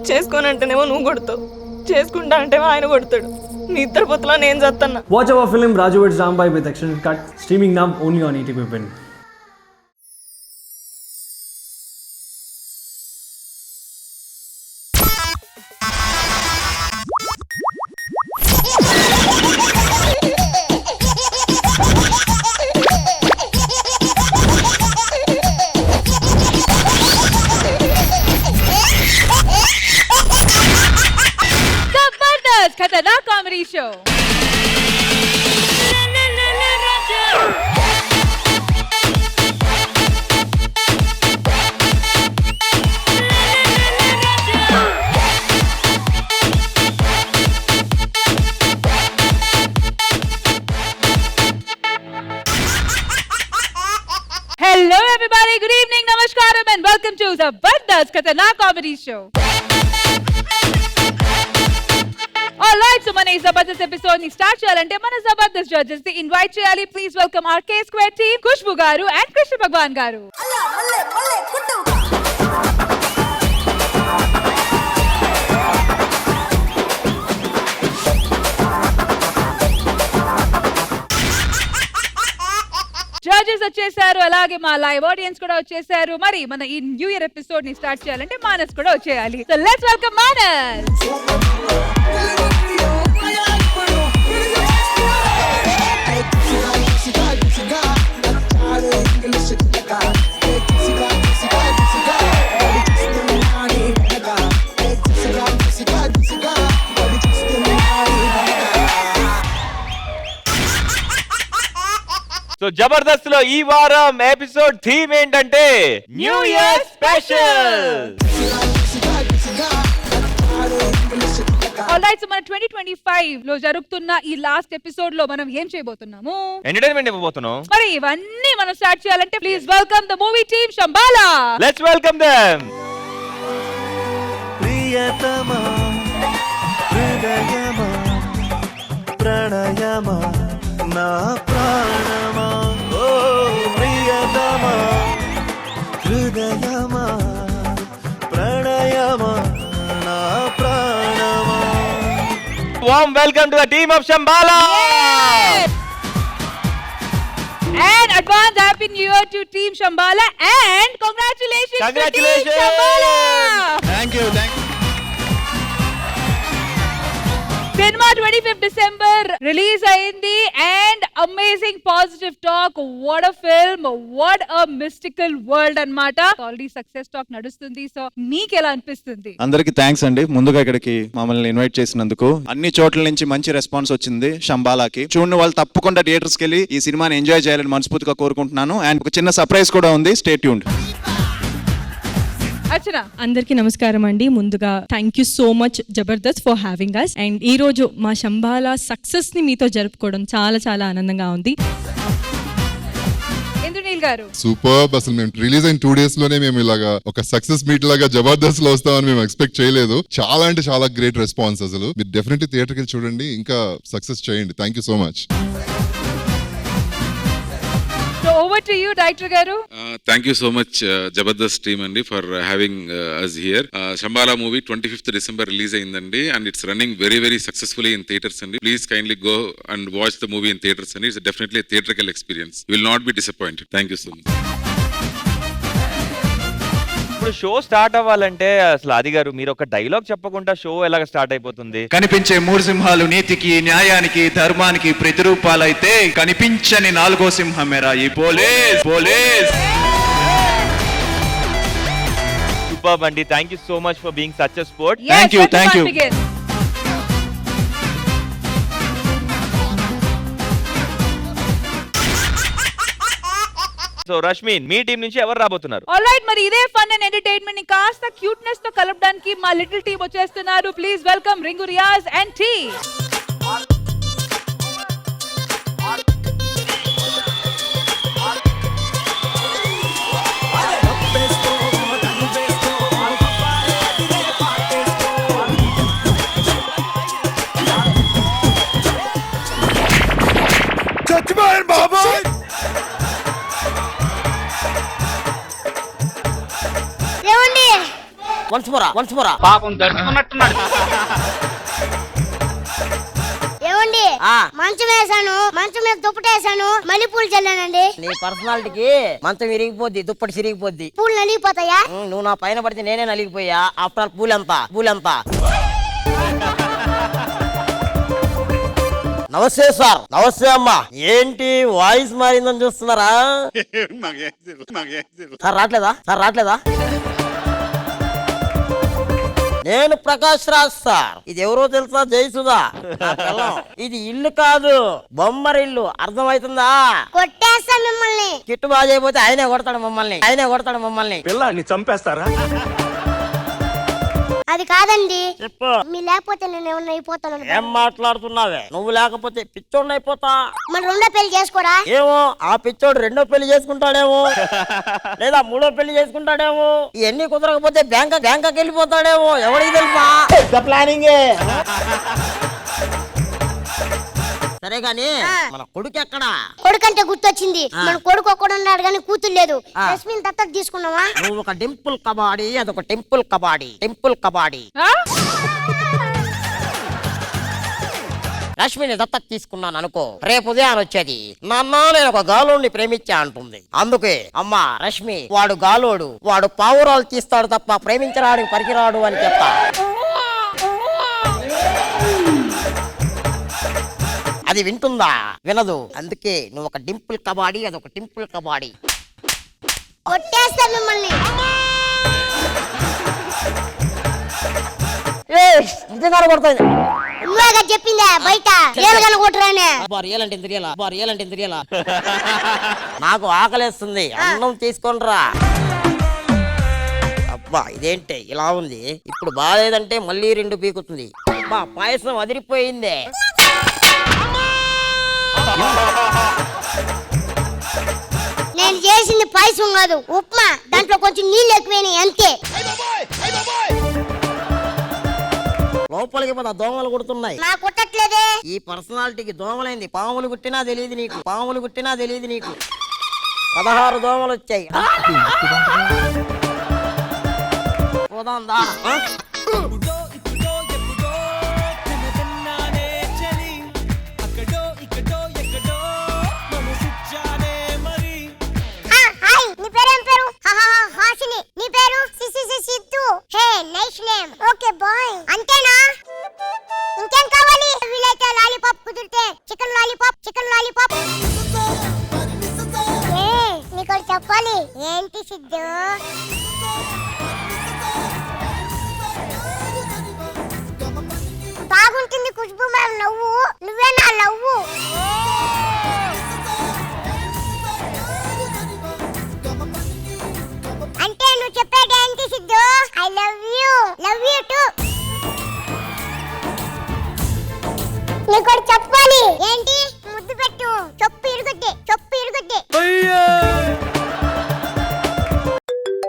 చేసుకోనంటేనేమో నువ్వు కొడతావు, చేసుకుంటా అంటేమో ఆయన కొడతాడు. నీ ఇద్దరు పొత్తులో నేను చేస్తున్నా. Watch our film Raju vs. Rambai with extended cut, streaming now only on ETV Win. जबरदस्त खतरनाक comedy show. Hello everybody, good evening, namaskaram and welcome to Zabardast Khatternak Comedy Show. Alright, so మన ఈ Jabardasth episode ని start చేయాలంటే మన Jabardasth judges ని invite చేయాలి. Please welcome R k square team, Khushbu గారు అండ్ కృష్ణ భగవాన్ గారు. జడ్జెస్ వచ్చేసారు, అలాగే మా లైవ్ ఆడియన్స్ కూడా వచ్చేసారు. మరి మన ఈ న్యూ ఇయర్ ఎపిసోడ్ ని స్టార్ట్ చేయాలంటే మానస్ కూడా వచ్చేయాలి. So let's welcome Manas. So Jabardasth లో ఈ వారం ఎపిసోడ్ థీమ్ ఏంటంటే new year special. Alright, so మన 2025 లో జరుగుతున్న ఈ లాస్ట్ ఎపిసోడ్ లో మనం ఏం చేయబోతున్నాము? ఎంటర్టైన్మెంట్ ఇవ్వబోతున్నాం. మరి ఇవన్నీ మనం స్టార్ట్ చేయాలంటే please welcome the movie team Shambhala. Let's welcome them. ప్రియతమా హృదయమా ప్రణయమా నా ప్రాణమా, ఓ ప్రియతమా హృదయమా ప్రణయమా నా ప్రాణమా. Warm welcome to the team of Shambhala. And advance happy new year to team Shambhala and congratulations to team Shambhala. Thank you. Cinema 25th December release అయింది and amazing positive talk. What a film, what a mystical world అన్నమాట. Already success talk నడుస్తుంది. So మీకు ఎలా అనిపిస్తుంది? అందరికి thanks అండి, ముందుగా ఇక్కడికి మమ్మల్ని ఇన్వైట్ చేసినందుకు. అన్ని చోట్ల నుంచి మంచి రెస్పాన్స్ వచ్చింది శంబాలాకి. చూడని వాళ్ళు తప్పకుండా థియేటర్స్ కి వెళ్ళి ఈ సినిమాని ఎంజాయ్ చేయాలని మనస్ఫూర్తిగా కోరుకుంటున్నాను. అండ్ ఒక చిన్న సర్ప్రైజ్ కూడా ఉంది, స్టే ట్యూన్డ్. అందరికీ నమస్కారం అండి. ముందుగా thank you so much Jabardasth for having us. And ఈ రోజు మా శంబాలా సక్సెస్ ని మీతో జరుపుకోవడం చాలా చాలా ఆనందంగా ఉంది. సూపర్. అసలు మేము రిలీజ్ అయిన 2 days లోనే మేము ఇలాగా ఒక సక్సెస్ మీట్ లాగా జబర్దస్త్ లో వస్తామని మేము ఎక్స్పెక్ట్ చేయలేదు. చాలా అంటే చాలా గ్రేట్ రెస్పాన్స్. అసలు మీరు డెఫినెట్లీ థియేటర్కి వెళ్ళి చూడండి, ఇంకా సక్సెస్ చేయండి. Thank you so much. Over to you, Director Garu. Thank you so much, Jabardast team andi, for having us here. Shambhala movie 25th December release ayindandi and it's running very very successfully in theaters andi. Please kindly go and watch the movie in theaters andi. It's definitely a theatrical experience. You will not be disappointed. Thank you so much. ఇప్పుడు show start అవ్వాలంటే అసలు ఆది గారు మీరు ఒక dialogue చెప్పకుండా show ఎలాగ start అయిపోతుంది? కనిపించే 3 సింహాలు నీతికి, న్యాయానికి, ధర్మానికి ప్రతిరూపాలైతే కనిపించని 4వ సింహమేరా ఈ పోలీస్. సూపర్ అండి, thank you so much for being such a sport. Thank you. So Rashmin, మీ టీం నుంచి ఎవరు రాబోతున్నారు? ఆల్రైట్, మరి ఇదే ఫన్ అండ్ ఎంటర్టైన్మెంట్ ని కాస్త క్యూట్నెస్ తో కలపడానికి మా లిటిల్ టీమ్ వచ్చేస్తున్నారు. Please welcome Ringu Riaz and T. వన్స్మోరా పాపం దడుచుకున్నట్టున్నాడు. ఏమండి మంచం వేసాను, మంచం మీద దుప్పటేసాను, మళ్ళీ పూలు చల్లానండి. నీ పర్సనాలిటీకి మంచం విరిగిపోద్ది, దుప్పటి సిరిగిపోద్ది, పూలు నలిగిపోతాయా? నువ్వు నా పైన పడితే నేనే నలిగిపోయా. After all పూలెంత. నమస్తే సార్. నమస్తే అమ్మా. ఏంటి వాయిస్ మారిందని చూస్తున్నారా? సార్ రావట్లేదా? నేను ప్రకాష్ రాజ్ సార్. ఇది ఎవరో తెలుసా? జయసుధా. ఇది ఇల్లు కాదు, బొమ్మరిల్లు. అర్థమవుతుందా? కొట్టేస్తా మిమ్మల్ని. కిట్టు బాగా చేయకపోతే ఆయనే కొడతాడు మమ్మల్ని. పిల్లాన్ని చంపేస్తారా? అది కాదండి. చెప్పు. మీ లేకపోతే నేను ఏమన్నా అయిపోతాను. ఏం మాట్లాడుతున్నావే? నువ్వు లేకపోతే పిచ్చోడిని అయిపోతా. మరి రెండో పెళ్లి చేసుకోరా? ఏమో, ఆ పిచ్చోడు రెండో పెళ్లి చేసుకుంటాడేమో, లేదా మూడో పెళ్లి చేసుకుంటాడేమో. ఇవన్నీ కుదరకపోతే బ్యాంకాక్ వెళ్ళిపోతాడేమో. ఎవరికి తెలుసా? ప్లానింగే. సరే గాని మన కొడుకు ఎక్కడా? కొడుకంటే గుర్తొచ్చింది. మన కొడుకు ఒక్కడు ఉన్నాడు కానీ కూతురు లేదు. రష్మిని దత్తత తీసుకున్నావా? నువ్వు ఒక డింపుల్ కబాడీ, అదొక టెంపుల్ కబాడీ. రష్మిని దత్తత తీసుకున్నాను అనుకో, రేపు ఉదయం వచ్చేది నాన్న నేను ఒక గాలోడిని ప్రేమించా అంటుంది. అందుకే అమ్మా రష్మి వాడు గాలోడు, వాడు పావురాలు తీస్తాడు తప్ప ప్రేమించడానికి పనికిరాడు అని చెప్తా. అది వింటుందా? వినదు. అందుకే నువ్వు ఒక డింపుల్ కబాడీ, అదొక టెంపుల్ కబాడీ. కొట్టేస్తా మిమ్మల్ని. చెప్పిందా బయట నాకు ఆకలేస్తుంది, అన్నం తీసుకొనిరా. అబ్బా ఇదేంటి ఇలా ఉంది? ఇప్పుడు బాగాలేదంటే మళ్ళీ 2 పీకుతుంది. అబ్బా పాయసం అదిరిపోయిందే. నేను చేసింది పాయసం కాదు, ఉప్మా. దాంట్లో కొంచెం నీళ్ళు ఎక్కువైనాయి అంతే. లోపలికి పద, దోమలు కుడుతున్నాయి. నా కుట్టట్లేదే. ఈ పర్సనాలిటీకి దోమలైంది. పాములు కుట్టినా తెలియదు నీకు. 16 దోమలు వచ్చాయి. పోదాం దా. అంతేనా? ఇంకేం కావాలి? వీలైతే లాలీపాప్ కుదిరితే చికెన్ లాలీపాప్. నీకు చెప్పాలి. ఏంటి సిద్ధు? బాగుంటుంది ఖుష్బు మ్యామ్ నవ్వు. నువ్వే నా లవ్వు. అంటే నువ్వు చెప్పేది ఏంటి Siddhu? I love you to. నీకు చెప్పాలి. ఏంటి? ముద్దు పెట్టు. చెప్పు ఇరుగుద్ది.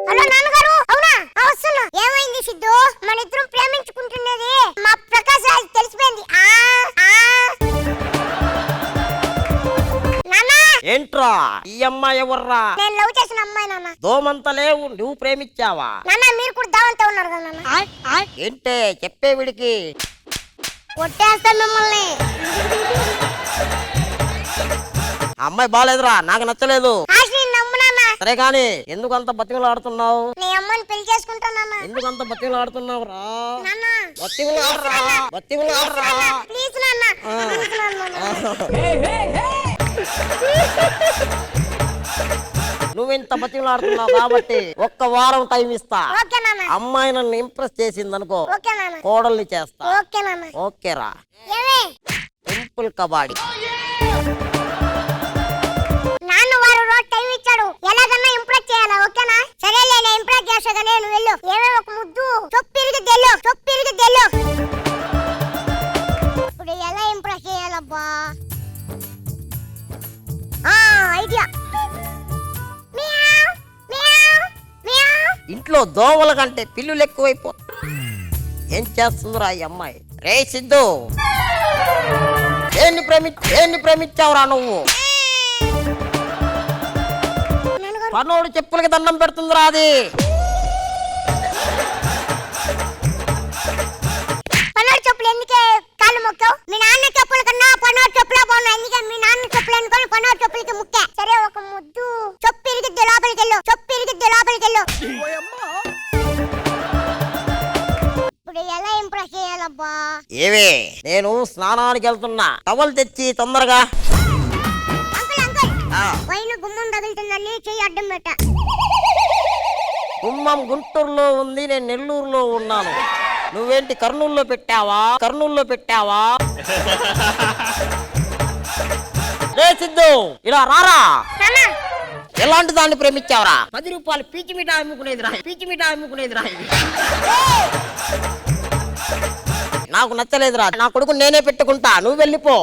హలో నాన్నగారు. అవునా? వస్తున్నా. ఏమైంది సిద్ధు? మన ఇద్దరం ప్రేమించుకుంటున్నది మా ప్రకాశ్ రాజ్ తెలిసిపోయింది. ఏంట్రా ఈ అమ్మాయి ఎవర్రా? నేను లవ్ చేసిన అమ్మాయి నాన్న. దోమంత లేవు, నువ్వు ప్రేమించావా? నాన్న మీరు కూడా దావంతో ఉన్నారు కదా నాన్న. ఏంటే చెప్పే వీడికి? కొట్టేస్తా మిమ్మల్ని. అమ్మాయి బాలేదురా, నాకు నచ్చలేదు. సరే గాని ఎందుకంత బతిమలు ఆడుతున్నావు? నీ అమ్మాయిని పెళ్లి చేసుకుంటానా? ఎందుకంత బతిమలు ఆడుతున్నావు రా? ప్లీజ్ నాన్న. నువ్వింత బతిమలాడుతున్నావు కాబట్టి 1 వారం టైం ఇస్తా. అమ్మాయి నన్ను ఇంప్రెస్ చేసింది అనుకో, కోడల్ని చేస్తా. ఓకేరా? టెంపుల్ కబాడీ. నాన్న వారు రోజు టైం ఇచ్చాడు, ఎలాగన్నా ఇంప్రెస్ చేయాలా? ఓకేనా? సరేలే, నేను ఇంప్రెస్ చేస్తాగానే నువ్వు వెళ్ళు. ఏవే ఒక ముద్దు చొప్పిరిగిద్దెళ్ళు. ఇప్పుడు ఎలా ఇంప్రెస్ చేయాలబ్బా? ఐడియా. ఇంట్లో దోమల కంటే పిల్లులు ఎక్కువైపో. ఏం చేస్తుందిరా ఈ అమ్మాయి? రే సిద్ధు, ఏన్ని ప్రేమించావురా నువ్వు? పనోడు చెప్పులకి దండం పెడుతుందిరా అది. మొక్కావు? మీ నాన్న చెప్పుల కన్నా పనోడు చెప్పులే బాగున్నాయి. అందుకే మీ నాన్న చెప్పులు అనుకోని పనోడు చెప్పులకి ముక్కే. సరే ఒక ముద్దు చెప్పు ఇరిగిద్ది లోపలికి వెళ్ళు. చెప్పు ఇరిగిద్ది లోపలికి వెళ్ళు. ఇప్పుడు ఎలా ఇంప్రెస్ చేయాలబ్బా? ఏవే నేను స్నానానికి వెళ్తున్నా, టవల్ తెచ్చి తొందరగా. అంకుల్ అంకుల్ పైన గుమ్మం తగులుతుందని చెయ్యి అడ్డం పెట్ట. గుమ్మం గుంటూరులో ఉంది, నేను నెల్లూరులో ఉన్నాను. నువ్వేంటి కర్నూలులో పెట్టావా? కర్నూలులో పెట్టావా? రే సిద్ధు ఇలా రారా. ఎలాంటి దాన్ని ప్రేమించావరా? 10 రూపాయలు పీచి మిఠాయి అమ్ముకునేది రా, పీచి మిఠాయి అమ్ముకునేది రా. నాకు నచ్చలేదురా, నా కొడుకు నేనే పెట్టుకుంటా, నువ్వు వెళ్ళిపో.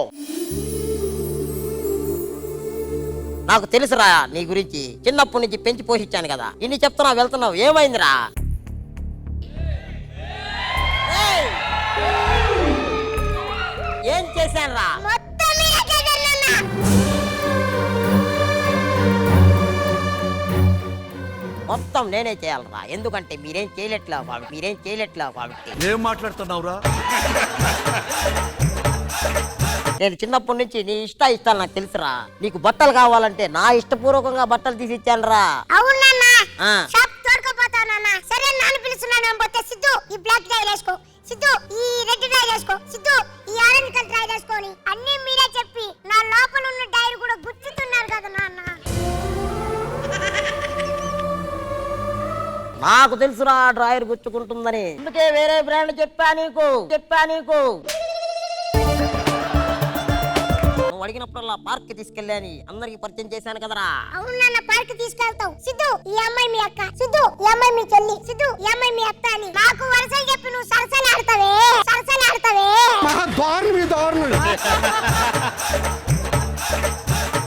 నాకు తెలుసురా నీ గురించి, చిన్నప్పటి నుంచి పెంచి పోషించాను కదా. ఇన్ని చెప్తున్నా వెళ్తున్నావు, ఏమైందిరా? ఏం చేశాను రా? మొత్తం నేనే చేయాలరా, ఎందుకంటే మీరేం చేయలేట్లా కాబట్టి. ఏం మాట్లాడుతున్నావురా? నేను చిన్నప్పటి నుంచి నీ ఇష్టాలు నాకు తెలుసురా. నీకు బట్టలు కావాలంటే నా ఇష్టపూర్వకంగా బట్టలు తీసి ఇచ్చాను రా. అవునన్నా షాప్ తోడుకోపోతానన్నా. సరే నాన్న పిలుస్తున్నాను పోతే సిద్ధు ఈ బ్లాక్ టై వేసుకో, సిద్ధు ఈ రెడ్ టై వేసుకో, సిద్ధు ఈ ఆరెంజ్ కలర్ టై వేసుకొని అన్ని మీరే చెప్పి నా లోపల ఉన్న టైర్ కూడా గుర్తుతున్నారు కదా నాన్న. నాకు తెలుసురా డ్రాయర్ గుచ్చుకుంటుందని, అందుకే వేరే బ్రాండ్ చెప్పా నీకు. నువ్వు అడిగినప్పుడల్లా పార్క్ కి తీసుకెళ్ళాని అందరికి పరిచయం చేశాను కదరా. అవును నాన్న పార్క్ తీసుకెళ్తావు. సిద్ధు ఈ అమ్మాయి మీ అక్క, సిద్ధు ఈ అమ్మాయి మీ చెల్లి, సిద్ధు ఈ అమ్మాయి మీ అత్త అని నాకు వరుసలు చెప్పి నువ్వు సరసలు ఆడతావే.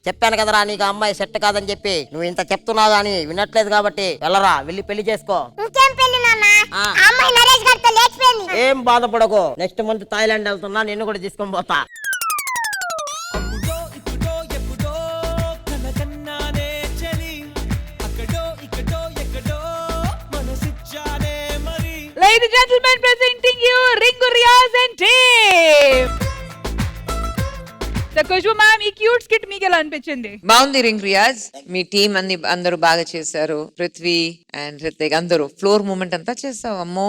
చెప్పాను కదరా నీకు ఆ అమ్మాయి సెట్ కాదని చెప్పి. నువ్వు ఇంత చెప్తున్నావు గానీ వినట్లేదు కాబట్టి వెళ్ళరా, వెళ్ళి పెళ్లి చేసుకో. ఇంకేం పెళ్లి నాన్న? ఆ అమ్మాయి నరేష్ గారితో లేచిపోయింది. ఏం బాధపడకు, నెక్స్ట్ మంత్ థాయిలాండ్ వెళ్తున్నా, నిన్ను కూడా తీసుకొని పోతా. Ladies and gentlemen, presenting you Ringu Riaz and team. The Khushbu ma'am, ఈ క్యూట్ స్కిట్ మీకు ఎలా అనిపించింది? బాగుంది రింగ్ రియాజ్, మీ టీం అన్ని అందరూ బాగా చేశారు. పృథ్వీ అండ్ రితిక్ అందరూ ఫ్లోర్ మూమెంట్ అంతా చేసావు. అమ్మో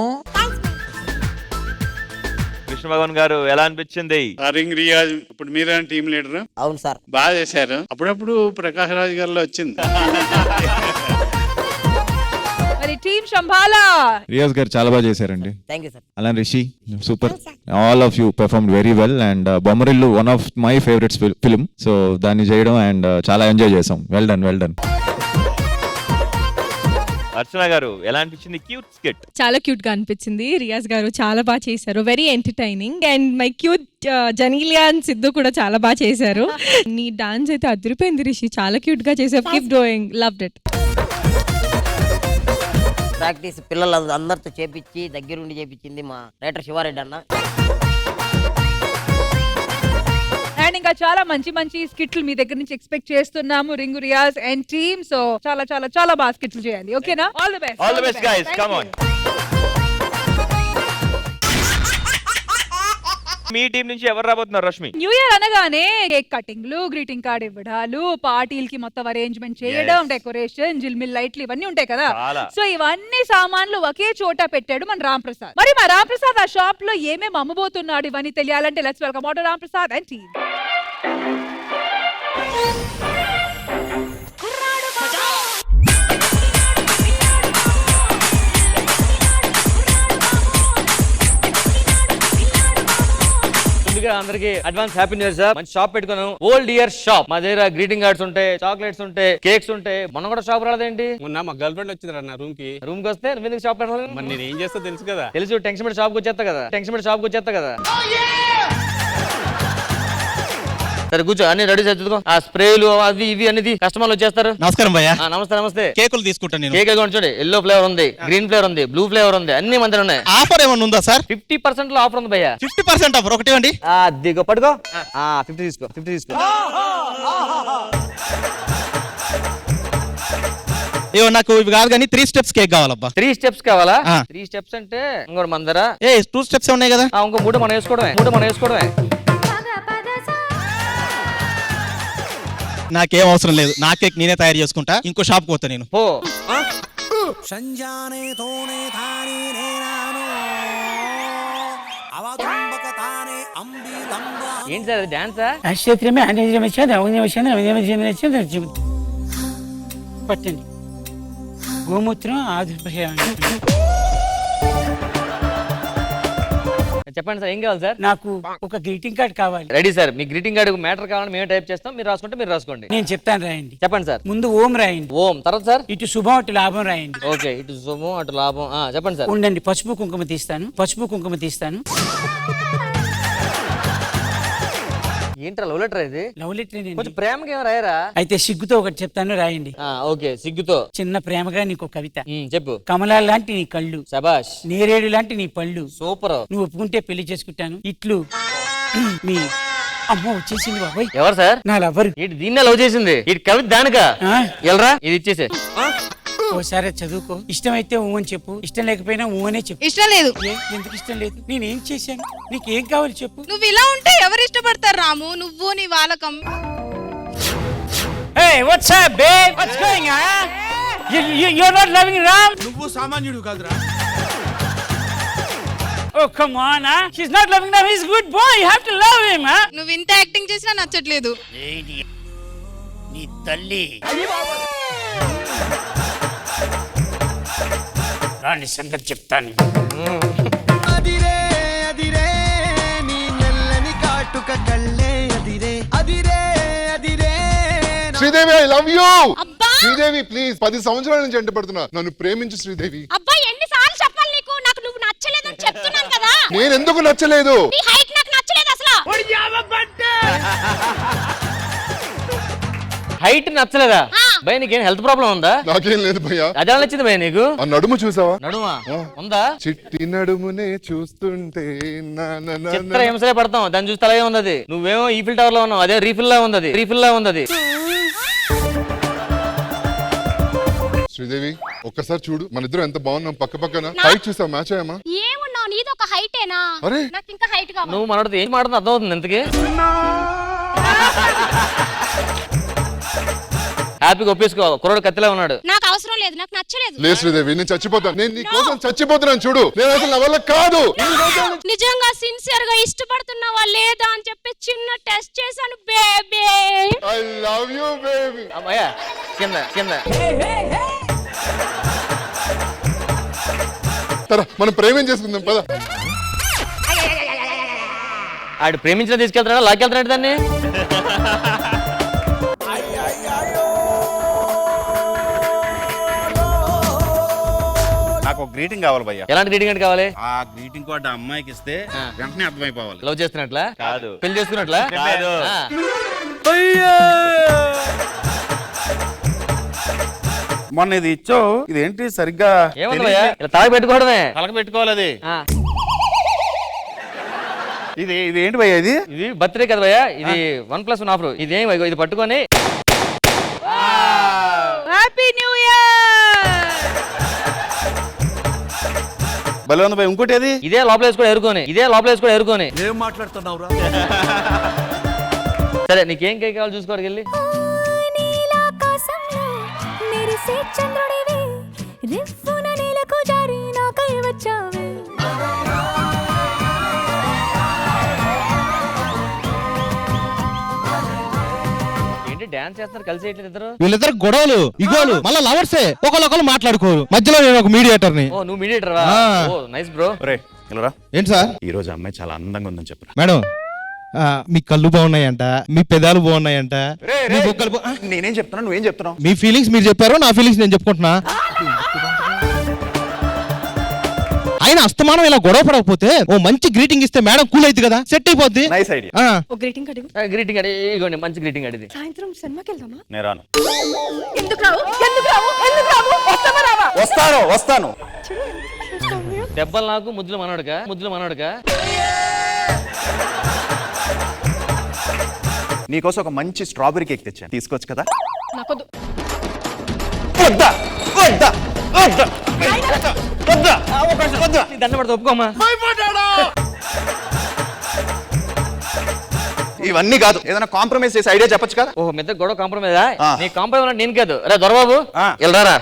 కృష్ణ భగవాన్ గారు ఎలా అనిపించింది? రింగ్ రియాజ్ ఇప్పుడు మీరే టీం లీడర్. అవును సార్, బాగా చేశారు. అప్పుడప్పుడు ప్రకాష్ రాజ్ గారిలో వచ్చింది. మరి టీం శంభాలా రియాజ్ గారు చాలా బాగా చేశారండి. Thank you sir. అలానే Rishi super, all of you performed very well. And Bommarillu one of my favourites film, so దాన్ని చేయడం అండ్ చాలా ఎంజాయ్ చేసాం. Well done. అర్చన గారు ఎలా అనిపించింది క్యూట్ స్కిట్? చాలా క్యూట్ గా అనిపించింది. రియాజ్ గారు చాలా బాగా చేశారు, very entertaining. And my cute Genelia and Siddhu కూడా చాలా బాగా చేశారు. నీ డాన్స్ అయితే అదిరిపోయింది రిషి, చాలా క్యూట్ గా చేసావు. Keep doing, loved it. Practice పిల్లలు అందరితో చేపించి దగ్గరుండి చేపించింది మా రైటర్ శివారెడ్డి అన్న. అండ్ ఇంకా చాలా మంచి స్కిట్లు మీ దగ్గర నుంచి ఎక్స్పెక్ట్ చేస్తున్నాము ring Riaz and team. So చాలా బాగా స్కిట్లు చేయండి, ఓకేనా? All the best guys, come on. Me team నుంచి ఎవరు రాబోతున్నారు రష్మి? న్యూ ఇయర్ అనగానే కేక్ కటింగ్లు, గ్రీటింగ్ కార్డ్ ఇవ్వడాలు, పార్టీలకి మొత్తం అరేంజ్మెంట్ చేయడం, డెకరేషన్, జిల్మిల్ లైట్లు ఇవన్నీ ఉంటాయి కదా. సో ఇవన్నీ సామాన్లు ఒకే చోట పెట్టాడు మన రామ్ ప్రసాద్. మరి మా రామ్ ప్రసాద్ ఆ షాప్ లో ఏమేమి అమ్మబోతున్నాడు ఇవన్నీ తెలియాలంటే let's welcome order Ram Prasad and team. అందరికి advance happy new year sir. మంచి షాప్ పెట్టుకున్నాను, ఓల్డ్ ఇయర్ షాప్. మా దగ్గర గ్రీటింగ్ కార్డ్స్ ఉంటాయి, చాక్లెట్స్ ఉంటాయి, కేక్స్ ఉంటాయి. మొన్న కూడా షాప్ రాలేదేంటి? మొన్న మా గర్ల్ ఫ్రెండ్ వచ్చింది నా రూమ్ కి వస్తే నువ్వు షాప్ పెట్టాలి. మరి నేను ఏం చేస్తా తెలుసు కదా. తెలుసు, టెన్షన్ పెట్టి షాప్కి వచ్చేస్తా కదా. సరే కూర్చో, అన్ని రెడీ చేద్దుకో. ఆ స్ప్రేలు అవి ఇవి అనేది కస్టమర్లు వచ్చేస్తారు. నమస్కారం భయ్యా. నమస్తే. కేకులు తీసుకుంటాను నేను. కేక్ చూడండి, ఎల్లో ఫ్లేవర్ ఉంది, గ్రీన్ ఫ్లేవర్ ఉంది, బ్లూ ఫ్లేవర్ ఉంది, అన్ని మంది ఉన్నాయి. ఆఫర్ ఏమన్నా ఉందా సార్? 50% లో ఆఫర్ ఉంది భయ్యా. 50% ఆఫర్ ఒకటి అండి. దిగో పట్టుకో. 50 తీసుకో. అయ్యో నాకు ఇవి కాదు కానీ 3 స్టెప్స్ కేక్ కావాలబ్బా. 3 స్టెప్స్ కావాలా? ఆ. 3 స్టెప్స్ అంటే ఇంకోటి మందర. 2 స్టెప్స్ ఉన్నాయి కదా. ఇంకో 3 మనం వేసుకోవడమే. నాకేం అవసరం లేదు, నా కేక్ నేనే తయారు చేసుకుంటా. ఇంకో షాప్ పోతా నేను. పో. ఏంటి సార్ డాన్సా? పట్టండి గోమూత్రం ఆదుర్భయం. చెప్పండి సార్, ఏం కావాలి సార్? నాకు ఒక గ్రీటింగ్ కార్డ్ కావాలి. Ready sir. మీ గ్రీటింగ్ కార్డు మ్యాటర్ కావాలని మేము టైప్ చేస్తాం, మీరు రాసుకుంటే మీరు రాసుకోండి. నేను చెప్తాను, రాయండి. చెప్పండి సార్. ముందు ఓం రాయండి. ఓం. తర్వాత సార్? ఇటు శుభం అటు లాభం రాయండి. ఓకే, ఇటు శుభం అటు లాభం. చెప్పండి సార్. ఉండండి, పసుపు కుంకుమ తీస్తాను. ఏంట్రా లవ్ లెటర్ ఇది? లవ్ లెటర్ కొంచెం ప్రేమగా ఏమో రాయరా? అయితే సిగ్గుతో ఒకటి చెప్తాను, రాయండి. ఓకే, సిగ్గుతో. చిన్న ప్రేమగా నీకు కవిత. చెప్పు. కమలా లాంటి నీ కళ్ళు, శబాష్. నేరేడు లాంటి నీ పళ్ళు, సూపర్. నువ్వు ఒప్పుకుంటే పెళ్లి చేసుకుంటాను. ఇట్లు మీ అమ్మో వచ్చేసింది బాబాయ్. ఎవరు సార్? నా లవర్. ఇటు దీన్నే లవ్ చేసింది. ఇటు కవిత దానికా? ఎల్రా ఇది ఇచ్చేసే. ఓసారి చదువుకో. ఇష్టమైతే ఊ అని చెప్పు, ఇష్టం లేకపోయినా ఊ అనే చెప్పు. ఇష్టం లేదు. ఎందుకు ఇష్టం లేదు? నేనేం చేశాను? నీకేం కావాలి చెప్పు. నువ్వు ఇలా ఉంటే ఎవరు ఇష్టపడతారు రాము? నువ్వు నీ వాళ్ళకం. Hey, what's up, babe? What's going on? You're not loving Ram? నువ్వు సామాన్యుడు కాదురా. Oh, come on, huh? She's not loving Ram. He's a good boy. You have to love him, huh? నువ్వు ఇంత యాక్టింగ్ చేసినా నచ్చట్లేదు. నీ తల్లి రాని సంగతి చెప్తాను. Sridevi I love you. Sridevi please, 10 సంవత్సరాల నుంచి అంటపడుతున్నా, నన్ను ప్రేమించు శ్రీదేవి. అబ్బాయి ఎన్నిసార్లు చెప్పాలి నీకు? నాకు నువ్వు నచ్చలేదని చెప్తున్నాను కదా. నేను ఎందుకు నచ్చలేదు? నీ హైట్ నాకు నచ్చలేదు అసలు. హైట్ నచ్చలేదా? భయ నీకేం హెల్త్ ప్రాబ్లం ఉందా? నాకేం లేదు భయ్యా. అదే నచ్చింది భయ నీకు? ఆ నడుము చూసావా? నడుమా ఉందా? చిట్టి నడుమునే చూస్తుంటే చిత్ర హింసలే పడతాం దాన్ని చూస్తే అలాగే ఉంది. నువ్వేమో ఈఫిల్ టవర్ లో ఉన్నావు, అదే రీఫిల్ లా ఉంది. శ్రీదేవి ఒక్కసారి చూడు, మన ఇద్దరు ఎంత బాగున్నాం పక్క పక్కన. హైట్ చూసా, మ్యాచ్ అయ్యామా? ఏమున్నావు నీది ఒక హైటేనా? అరే నాకు ఇంకా హైట్ కావాలి. నువ్వు మనతో ఏం మాట్లాడుతున్నా అర్థమవుతుంది ఇంతకి? హ్యాపీగా ఒప్పేసుకో, కుర్రాడు కత్తిలా ఉన్నాడు. నాకు అవసరం లేదు, నాకు నచ్చలేదు. లేదు శ్రీదేవి, నేను చచ్చిపోతాను. నేను నీ కోసం చచ్చిపోతున్నాను చూడు. నేను అసలు నా వల్ల కాదు. నిజంగా సిన్సియర్ గా ఇష్టపడుతున్నావా లేదా అని చెప్పి చిన్న టెస్ట్ చేశాను baby. I love you baby. అమ్మయ్యా కింద మనం ప్రేమేం చేసుకుందాం పద. ఆడు ప్రేమించిన తీసుకెళ్తాడా లాక్కెళ్తాడు దాన్ని? నాకు ఒక గ్రీటింగ్ కావాలి భయ్యా. ఎలాంటి గ్రీటింగ్ కార్డు కావాలి? ఆ గ్రీటింగ్ కార్డు అమ్మాయికి ఇస్తే వెంటనే అర్థమైపోవాలి. లవ్ చేస్తున్నట్లా? కాదు. పెళ్లి చేసుకున్నట్లా? కాదు. మొన్న ఇది ఇచ్చావు, ఇదేంటి సరిగ్గా ఏమన్నా భయ్యా? ఇలా తాగి పెట్టుకోవడమే. తలక పెట్టుకోవాలి అది. ఇది ఏంటి భయ్యా? ఇది బర్త్డే కదా భయ్యా, ఇది 1+1 ఆఫర్. ఇదేం ఇది పట్టుకొని హ్యాపీ న్యూ ఇయర్. భలే ఉంది భయ్య. ఇంకోటి అది ఇదే లోపల వేసుకొని ఎరుకొని. ఏం మాట్లాడుతున్నావురా? సరే నీకేం కేక్ కావాలి చూసుకోవడానికి వెళ్ళి. ఏంటి డాన్స్ చేస్తున్నారు కలిసి ఇద్దరు? వీళ్ళిద్దరు గొడవలు ఇగోలు మళ్ళీ లవర్సే, ఒకళ్ళు మాట్లాడుకోరు. మధ్యలో నేను ఒక మీడియేటర్ ని. ఓ నువ్వు మీడియేటర్ రా? ఓ నైస్ బ్రో. ఏంటి సార్? ఈ రోజు అమ్మాయి చాలా అందంగా ఉందని చెప్పరా మేడం, మీ కళ్ళు బాగున్నాయంట, మీ పెదాలు బాగున్నాయంట, మీ బొక్కలు నేనేం చెప్తున్నా, నువ్వేం చెప్తున్నావు? మీ ఫీలింగ్స్ మీరు చెప్పారు, నా ఫీలింగ్స్ నేను చెప్పుకుంటున్నా. ఆయన అస్తమానం ఇలా గొడవ పడకపోతే ఓ మంచి గ్రీటింగ్ ఇస్తే మేడం కూల్ అయితే కదా, సెట్ అయిపోద్ది. Nice idea. ఓ గ్రీటింగ్ కార్డు. గ్రీటింగ్ కార్డు ఇగోండి, మంచి గ్రీటింగ్ కార్డు ఇది. సాయంత్రం సినిమాకి వెళ్దామా? నేను రాను. ఎందుకు రావు? వస్తావా రావా? వస్తాను. దెబ్బలు నాకు ముద్దులు మనోడుగా. నీకోసం ఒక మంచి స్ట్రాబెరీ కేక్ తెచ్చాను, తీసుకోవచ్చు కదా? నాకొద్దు. వద్దా? దండ పడితే ఒప్పుకోమా. ఇవన్నీ కాదు, ఏదైనా కాంప్రమైజ్ చేసి ఐడియా చెప్పొచ్చు కదా. ఓహో మిద్ద గొడవ కాంప్రమైజ్. నీ కాంప్రమైజ్ నేను కాదు. అరే దొరబాబు వెళ్ళరా.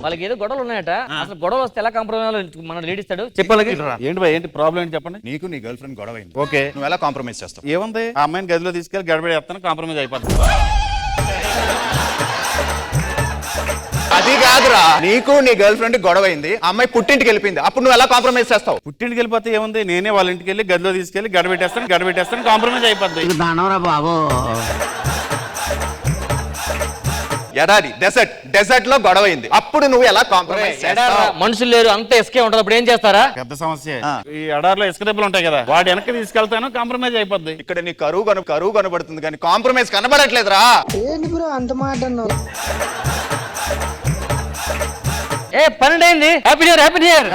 వాళ్ళకి ఏదో గొడవలు ఉన్నాయట. అసలు గొడవ వస్తే ఎలా కాంప్రమైజ్ మనం లీడిస్తాడు చెప్పాలి. ఏంటి భయ్, ఏంటి ప్రాబ్లం ఏంటి చెప్పండి. నీకు నీ గర్ల్ ఫ్రెండ్ గొడవ అయింది, ఓకే, నువ్వు ఎలా కాంప్రమైజ్ చేస్తావు? ఏముంది, ఆ అమ్మాయిని గదిలో తీసుకెళ్ళి గడబడి చేస్తాను, కాంప్రమైజ్ అయిపోతుంది. అది కాదురా, నీకు నీ గర్ల్ ఫ్రెండ్ గొడవ అయింది, ఆ అమ్మాయి పుట్టింటికి వెళ్ళిపోయింది, అప్పుడు నువ్వు ఎలా కాంప్రమైజ్ చేస్తావు? పుట్టింటికి వెళ్ళిపోతే ఏముంది, నేనే వాళ్ళ ఇంటికి వెళ్ళి గదిలో తీసుకెళ్ళి గడబెట్టేస్తాను, కాంప్రమైజ్ అయిపోద్ది. బాబు ఎడారి డెజర్ట్ లో గొడవ అయింది, అప్పుడు నువ్వు ఎలా కాంప్రమైజ్ చేస్తావు? మనుషులు లేరు, అంత ఇసుకే ఉంటది, అప్పుడు ఏం చేస్తారా? పెద్ద సమస్య. ఈ ఎడారిలో ఇసుక దెబ్బలు ఉంటాయి కదా, వాడు వెనక్కి తీసుకెళ్తాను, కాంప్రమైజ్ అయిపోద్ది. ఇక్కడ నీ కరువు కనబడుతుంది కానీ కాంప్రమైజ్ కనబడట్లేదురా. ఏంటి బ్రో అంత మాట అన్నావు? ఏ పన్నెండైంది. Happy new year.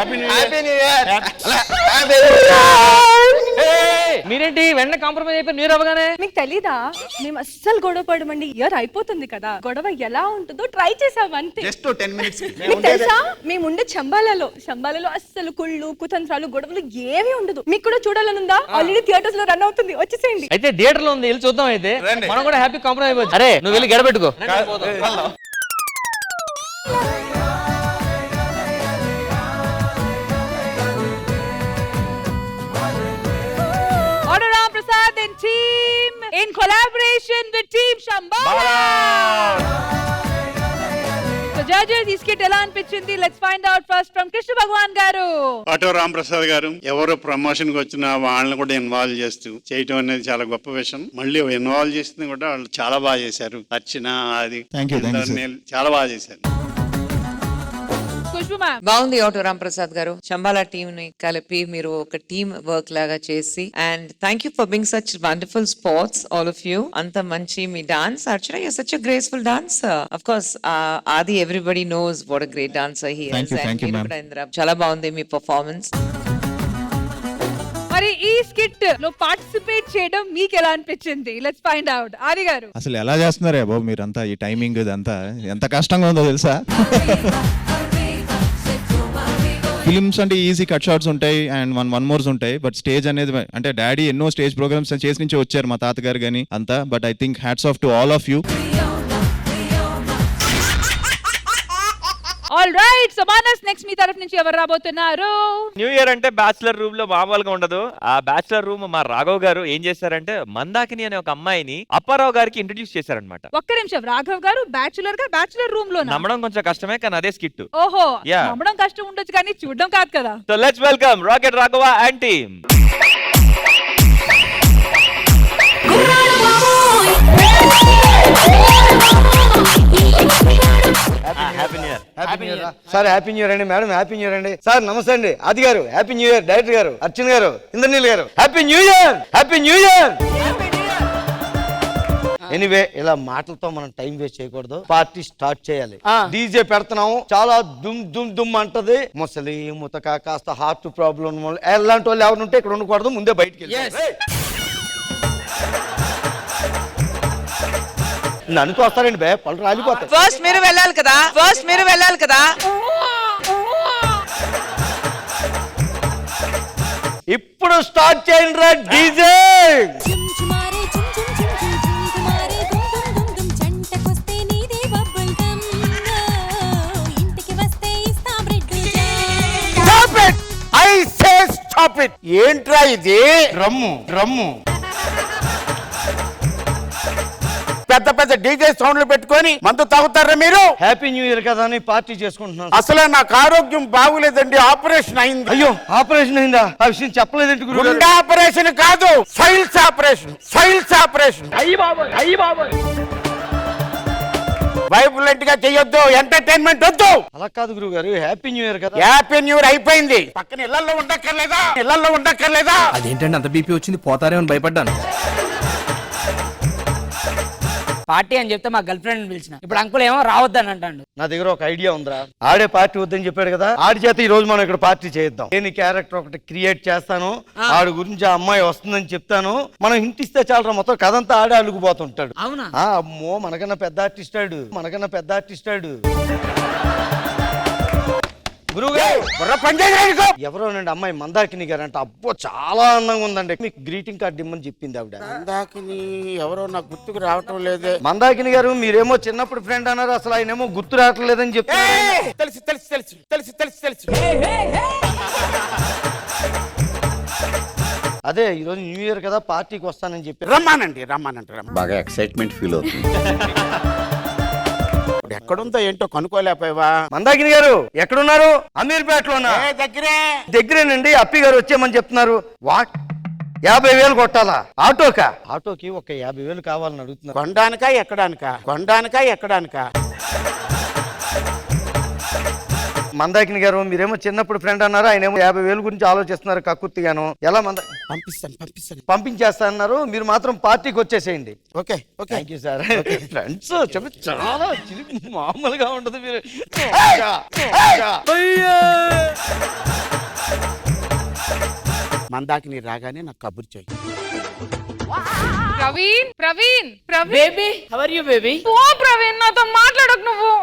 మీరేంటి వెంటనే కాంప్రమైజ్ అయిపోయి న్యూ ఇయర్ అవగానే? మీకు తెలీదా, మేము అస్సలు గొడవ పడమండి. ఇయర్ అయిపోతుంది కదా, గొడవ ఎలా ఉంటుందో ట్రై చేసాం అంతే. Just 10 minutes. మీకు తెలుసా, మేము ఉండే చంబాలలో అస్సలు కుళ్ళు కుతంత్రాలు గొడవలు ఏమీ ఉండదు. మీకు కూడా చూడాలనుందా? ఆల్రెడీ థియేటర్స్ లో రన్ అవుతుంది, వచ్చేసేయండి. అయితే థియేటర్ లో ఉంది, వెళ్ళి చూద్దాం. అయితే మనం కూడా హ్యాపీ కాంప్రమైజ్ అయిపోవచ్చు. అరే నువ్వు వెళ్ళి గడబెట్టుకో. Ram Prasad and team in collaboration with Team Shambhala. So judges, ఈ skit ఎలా అనిపించింది? Let's find out first from Krishna Bhagwan గారు. ఆటో రామ్ ప్రసాద్ గారు ఎవరు ప్రమోషన్ కి వచ్చినా వాళ్ళని కూడా ఇన్వాల్వ్ చేస్తూ చేయటం అనేది చాలా గొప్ప విషయం. మళ్ళీ ఇన్వాల్వ్ చేసింది కూడా వాళ్ళు చాలా బాగా చేశారు. అర్చన అది చాలా బాగా చేశారు. బాగుంది ఆటో రామ్ ప్రసాద్ గారు. శంబాలా టీమ్ ని కలిపి మీరు ఒక టీమ్ వర్క్ లాగా చేసి, and thank you for being such wonderful sports all of you. అంత మంచి మీ dance, Archana you are such a graceful dancer. Of course Adi everybody knows what a great dancer he is. చాలా బాగుంది మీ పర్ఫార్మెన్స్. మరి ఈ skit లో పార్టిసిపేట్ చేయడం మీకు ఎలా అనిపించింది? Let's find out. ఆది గారు అసలు ఎలా చేస్తున్నారే బాబు మీరంతా, ఈ టైమింగ్ ఇదంతా ఎంత కష్టంగా ఉందో తెలుసా? ఫిలిమ్స్ అంటే ఈజీ కట్ షాట్స్ ఉంటాయి అండ్ వన్ మోర్స్ ఉంటాయి, బట్ స్టేజ్ అనేది అంటే డాడీ ఎన్నో స్టేజ్ ప్రోగ్రామ్స్ చేసి నుంచి వచ్చారు, మా తాతగారు కానీ అంతా. But I think hats off to all of you. All right, so Manas next మీ తరఫు నుంచి ఎవరు రాబోతున్నారు? న్యూ ఇయర్ అంటే బ్యాచులర్ రూమ్ లో మామూలుగా ఉండదు. ఆ బ్యాచులర్ రూమ్ మా రాఘవ్ గారు ఏం చేశారంటే, మందాకిని అనే ఒక అమ్మాయిని అప్పారావు గారికి ఇంట్రడ్యూస్ చేశారనమాట. ఒక్క నిమిషం, రాఘవ్ గారు బ్యాచులర్ రూమ్ లో నమ్మడం కొంచెం కష్టమే, కానీ అదే స్కిట్. ఓహో, నమ్మడం కష్టం ఉండొచ్చు కానీ చూడడం కాదు కదా. So let's welcome rocket Raghava and team. Sir happy new year అండి. మేడం హ్యాపీ న్యూ ఇయర్ అండి. సార్ నమస్తే అండి. ఆది గారు హ్యాపీ న్యూ ఇయర్. డైరెక్టర్ గారు, అర్చన గారు, ఇంద్రనీల్ గారు happy new year. Happy new year. Anyway, ఇలా మాటలతో మనం టైం వేస్ట్ చేయకూడదు, పార్టీ స్టార్ట్ చేయాలి. డీజే పెడుతున్నాము, చాలా దుమ్ అంటది. ముసలి ముతక కాస్త హార్ట్ ప్రాబ్లం ఎలాంటి వాళ్ళు ఎవరు ఉంటే ఇక్కడ ఉండకూడదు, ముందే బయటికి వెళ్ళి నన్నుతో వస్తారండి బే, పళ్ళు రాలిపోతాయి. ఫస్ట్ మీరు వెళ్ళాలి కదా. ఇప్పుడు స్టార్ట్ చేయండి రా డీజే. ఏంట్రా ఇది? డ్రమ్ము పెద్ద డీజే సౌండ్లు పెట్టుకొని మందు తాగుతారా మీరు? హ్యాపీ న్యూ ఇయర్ కదా అని పార్టీ చేసుకుంటున్నాను. అసలే నాకు ఆరోగ్యం బాగులేదండి, ఆపరేషన్ అయింది. అయ్యో, ఆపరేషన్ అయిందా? ఆ విషయం చెప్పలేదండి గురువు. గుండె ఆపరేషన్ కాదు, సైల్స్ ఆపరేషన్. అయ్యి బాబోయ్. వైబ్లెంట్ గా చెయ్యొద్దు, ఎంటర్టైన్మెంట్ వద్దు. అలా కాదు గురువు గారు, హ్యాపీ న్యూ ఇయర్ కదా. హ్యాపీ న్యూ ఇయర్ అయిపోయింది, పక్కన ఇళ్లలో ఉండక్కర్లేదా? అదేంటండి అంత బీపీ వచ్చింది, పోతారేమని భయపడ్డాను. పార్టీ అని చెప్తే మా గర్ల్ ఫ్రెండ్ పిలిచిన, ఇప్పుడు అంకుల్ ఏమో రావద్దని అంటాడు. నా దగ్గర ఒక ఐడియా ఉందిరా. ఆడే పార్టీ వద్దని చెప్పాడు కదా, ఆడి చేత ఈ రోజు మనం ఇక్కడ పార్టీ చేద్దాం. నేను క్యారెక్టర్ ఒకటి క్రియేట్ చేస్తాను, ఆడి గురించి ఆ అమ్మాయి వస్తుందని చెప్తాను. మనం హింట్ ఇస్తే చాలరా, మొత్తం కథంతా ఆడే అలుగుపోతుంటాడు. అవునా? అమ్మో, మనకన్నా పెద్ద ఆర్టిస్ట్ ఆడు. ఎవరోనండి అమ్మాయి మందాకిని గారు అంటే అబ్బో చాలా అందంగా ఉందండి. మీకు గ్రీటింగ్ కార్డు ఇమ్మని చెప్పింది ఆవిడ. మందాకిని ఎవరో నాకు గుర్తుకు రావటం లేదే. మందాకిని గారు మీరేమో చిన్నప్పుడు ఫ్రెండ్ అన్నారు, అసలు ఆయన ఏమో గుర్తు రావట్లేదని చెప్తారు. తెలుసు తెలుసు తెలుసు తెలుసు తెలుసు తెలుసు. అదే ఈరోజు న్యూ ఇయర్ కదా, పార్టీకి వస్తానని చెప్పి. రమ్మానండి రమ్మానండి బాగా ఎక్సైట్మెంట్ ఫీల్ అవుతుంది. ఎక్కడుందో ఏంటో కనుక్కోలేకపోయావా? మందాకిని గారు ఎక్కడున్నారు? అమీర్పేటలోనా? దగ్గరే దగ్గరేనండి. అప్పి గారు వచ్చేయమని చెప్తున్నారు. వాట్ 50,000 కొట్టాలా? ఆటోకా? ఆటోకి ఒక 50,000 కావాలని అడుగుతున్నారు. కొండానికా ఎక్కడానికా? మందాకిని గారు మీరేమో చిన్నప్పుడు ఫ్రెండ్ అన్నారు, ఆయన ఏమో 50,000 గురించి ఆలోచిస్తున్నారు కక్కుర్తిగాను. ఎలా పంపిస్తాను పంపించేస్తానన్నారు. మీరు మాత్రం పార్టీకి వచ్చేసేయండి. Okay okay thank you sir. Friends చాలా చిలిపి, మామూలుగా ఉండదు. మీరు మందాకిని రాగానే నాకు కబుర్ చేయి. Praveen baby how are you baby? ఓ ప్రవీణ్, నాతో మాట్లాడకు నువ్వు.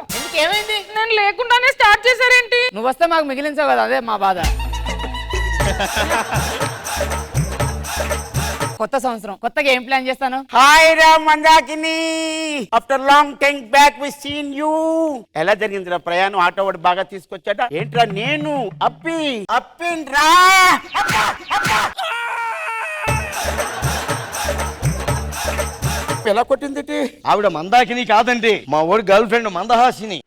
ఏమైంది? నేను లేకుండానే స్టార్ట్ చేశారేంటి? నువ్వు వస్తే మాకు మిగిలించావు కదా, అదే మా బాధ. కొత్త సంవత్సరం కొత్తగా ఏం ప్లాన్ చేస్తాను? హాయ్ రా Mandakini, after long time back we seen you. ఎలా జరిగిందిరా ప్రయాణం? ఆటో వాడు బాగా తీసుకొచ్చాట ఏంట్రా? నేను అప్పిన్రా. ఎలా కొట్టింది? ఆవిడ మందాకిని కాదండి, మా ఓడి గర్ల్ ఫ్రెండ్ మందహాసిని.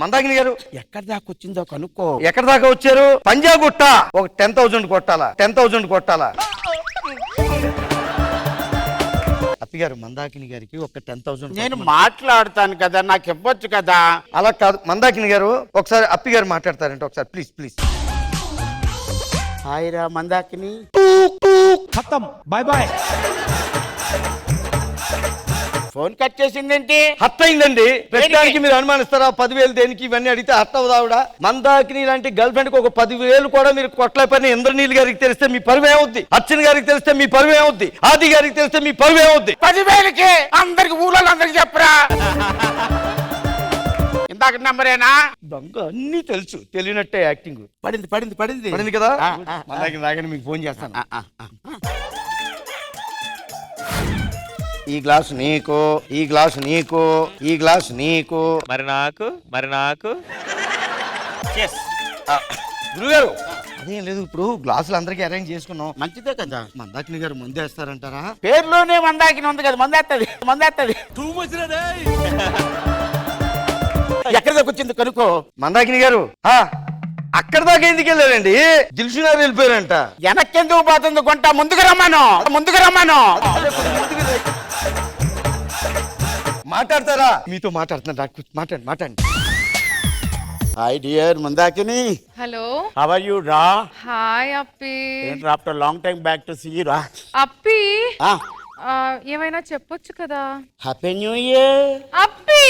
మందాకిని గారు ఎక్కడి దాకా వచ్చిందో కనుక్కో. ఎక్కడ దాకా వచ్చారు? పంజాగుట్ట. ఒక 10,000 కొట్టాలా? 10,000 కొట్టాలా? అప్పి గారు మందాకిని గారికి ఒక 10,000. నేను మాట్లాడతాను కదా, నాకు ఇవ్వచ్చు కదా. అలా కాదు మందాకిని గారు, ఒకసారి అప్పి గారు మాట్లాడతారంటే ఒకసారి ప్లీజ్ ప్లీజ్. హాయ్ రా మందాకిని. ఖతం, బాయ్ బాయ్. ఫోన్ కట్ చేసిందేంటి? హట్ అయిందండి. ప్రతిదానికి మీరు అనుమానిస్తారా? 10,000 దేనికి? ఇవన్నీ అడిగితే హట్ అవ్వదు ఆవిడ. మందాకిని లాంటి గర్ల్ ఫ్రెండ్ కి ఒక 10,000 కూడా మీరు కొట్టలేపని ఇంద్రనీల్ గారికి తెలిస్తే మీ పరువు ఏమవుద్ది? అర్చన గారికి తెలిస్తే మీ పరువు ఏమవుద్ది? ఆది గారికి తెలిస్తే మీ పరువు ఏమవుద్ది? 10,000కి అందరికి ఊళ్ళో అందరికి చెప్పరా? ఇందాక నంబరేనా? దొంగ అన్ని తెలుసు, తెలియనట్టే యాక్టింగ్. పడింది పడింది పడింది పడింది కదా. మందాకిని రాగానే మీకు ఫోన్ చేస్తాను. ఈ గ్లాసు నీకు, ఈ గ్లాసు నీకు, ఈ గ్లాసు నీకు. మరి నాకు గురుగారు అదేం లేదు, ఇప్పుడు గ్లాసులు అందరికి అరేంజ్ చేసుకున్నాం. మంచిదే కదా. మందాకిని గారు ముందే వేస్తారంటారా? పేర్లోనే మందాకిని ఉంది కదా, మందేత్తది. ఎక్కడ దాకా వచ్చింది కనుక్కో. మందాకిని గారు అక్కడ దాకా ఎందుకు వెళ్ళారండి? దిల్సునార్ వెళ్ళిపోయారంట. వెనక్కెందుకు పోతుంది గుంట? ముందుకు రమ్మాను. మాట్లాడతారా? మీతో మాట్లాడుతున్నా. మాట్లాడండి. Hi dear Mandakini. Hello, how are you రా? హాయ్ అప్పి. ఏంట్రా after long time back to see you రా. అప్పి ఏమైనా చెప్పొచ్చు కదా. Happy new year. అప్పి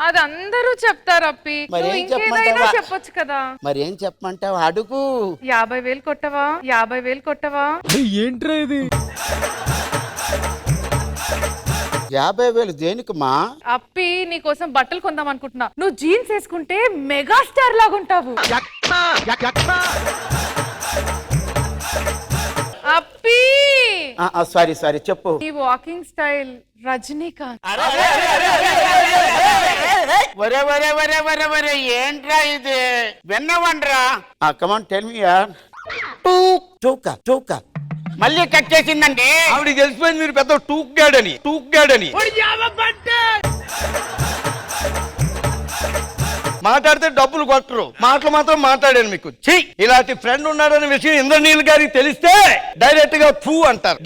అది అందరూ చెప్తారు అప్పి, మరి నువ్వు ఏం ఇంకేదైనా చెప్పమంటావా? చెప్పొచ్చు కదా. మరి ఏం చెప్పమంటావు? అడుగు. 50,000 కొట్టవా? 50,000 కొట్టవా? ఏంట్రా ఇది? 50,000 దేనికమ్మా? అప్పి నీకోసం బట్టలు కొందాం అనుకుంటున్నా. నువ్వు జీన్స్ వేసుకుంటే మెగాస్టార్ లాగుంటావు. అప్పి సారీ చెప్పు. ఈ వాకింగ్ స్టైల్ రజనీకాంత్. ఒరే ఏంట్రా ఇది? విన్నవండ్రా. కమాన్ టెల్ మీ యార్. చౌక మళ్ళీ కట్ చేసిందండి. ఆవిడ తెలిసిపోయింది మీరు పెద్ద టూక్ గాడని. మాట్లాడితే డబ్బులు కొట్టరు, మాటలు మాత్రం మాట్లాడాను మీకు. ఇలాంటి ఫ్రెండ్ ఉన్నాడనే విషయం ఇంద్రనీల్ గారికి తెలిస్తే డైరెక్ట్ గా ఫూ అంటారు.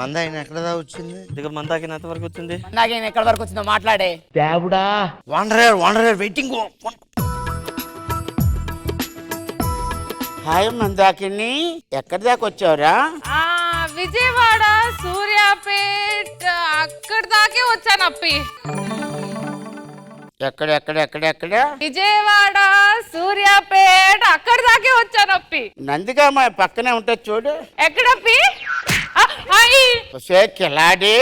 మందాకిని ఎక్కడ వచ్చింది? మందాకిని ఎంత వరకు వచ్చింది? నాకేం ఎక్కడ వరకు వచ్చిందో మాట్లాడే. దేవుడా. Wanderer waiting. హాయ్ మందాకిని, ఎక్కడి దాకా వచ్చావురా? విజయవాడ, సూర్యాపేట్ అక్కడ దాకే వచ్చాను అప్పి. ఎక్కడ? విజయవాడ, సూర్యాపేట్ అక్కడ దాకే వచ్చాను అప్పి. నందిగా మా పక్కనే ఉంటుంది చూడు. ఎక్కడప్పి? కిలాడి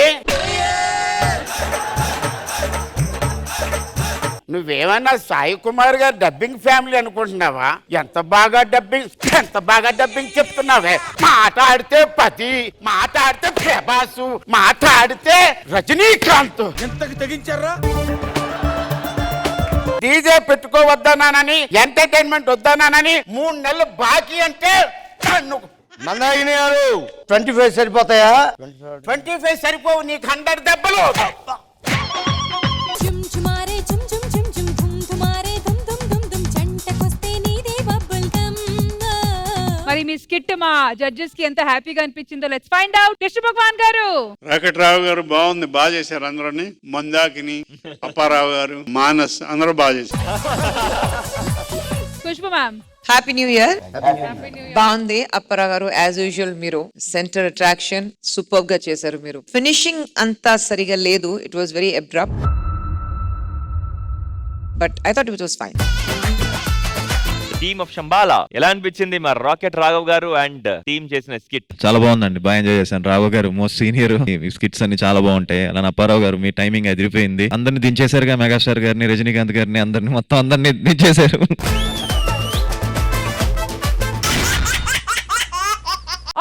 నువ్వేమన్నా సాయి కుమార్ గారు డబ్బింగ్ ఫ్యామిలీ అనుకుంటున్నావా? ఎంత బాగా డబ్బింగ్ చెప్తున్నావే. మాట్లాడితే పతి, మాట్లాడితే ప్రభాసు, మాట్లాడితే రజనీకాంత్. ఎంతకు తెగించారా? డీజే పెట్టుకోవద్దనానని, ఎంటర్టైన్మెంట్ వద్దనానని 3 నెలలు బాకీ అంటే మందాగిని గారు 25 సరిపోతాయా? 25 సరిపోవు, నీకు 100 దెబ్బలు. మరి మీ స్కిట్ మా జడ్జెస్ కి ఎంత హ్యాపీగా అనిపించిందో లెట్స్ ఫైండ్ అవుట్. కృష్ణ భగవాన్ గారు, వెంకట్రావు గారు బాగుంది, బాగా చేశారు అందరూని. మందాకిని, అప్పారావు గారు, మానస్ అందరూ బాగా చేశారు. Pushpa ma'am, happy new year. బాగుంది అప్పరా గారు, యాజ్ యూజువల్ మీరు సెంటర్ అట్రాక్షన్ సూపర్ గా చేశారు. మీరు ఫినిషింగ్ అంతా సరిగా లేదు, it was very abrupt, but I thought it was fine. Team of Shambhala ఎలా అనిపించింది మా రాకెట్ రాఘవ్ గారు అండ్ టీమ్ చేసిన స్కిట్? చాలా బాగుందండి, బాగా ఎంజాయ్ చేశాను. రావు గారు మోస్ట్ సీనియర్, స్కిట్స్ అన్ని చాలా బాగుంటాయి. అలా అప్పారావు గారు మీ టైమింగ్ అదిరిపోయింది. అందరిని దించేశారుగా, మెగాస్టార్ గారిని, రజనీకాంత్ గారిని, అందరిని దించేశారు.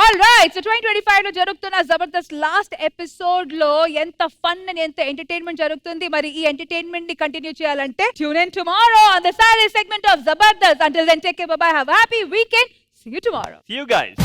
ఆల్ రైట్, సో 2025 లో జరుగుతున్న జబర్దస్త్ లాస్ట్ ఎపిసోడ్ లో ఎంత ఫన్ అండ్ ఎంత ఎంటర్టైన్మెంట్ జరుగుతుంది. మరి ఈ ఎంటర్టైన్మెంట్ ని కంటిన్యూ చేయాలంటే tune in tomorrow on the Saturday segment of Jabardasth. Until then, take care, bye bye, have a happy weekend, see you tomorrow. See you guys.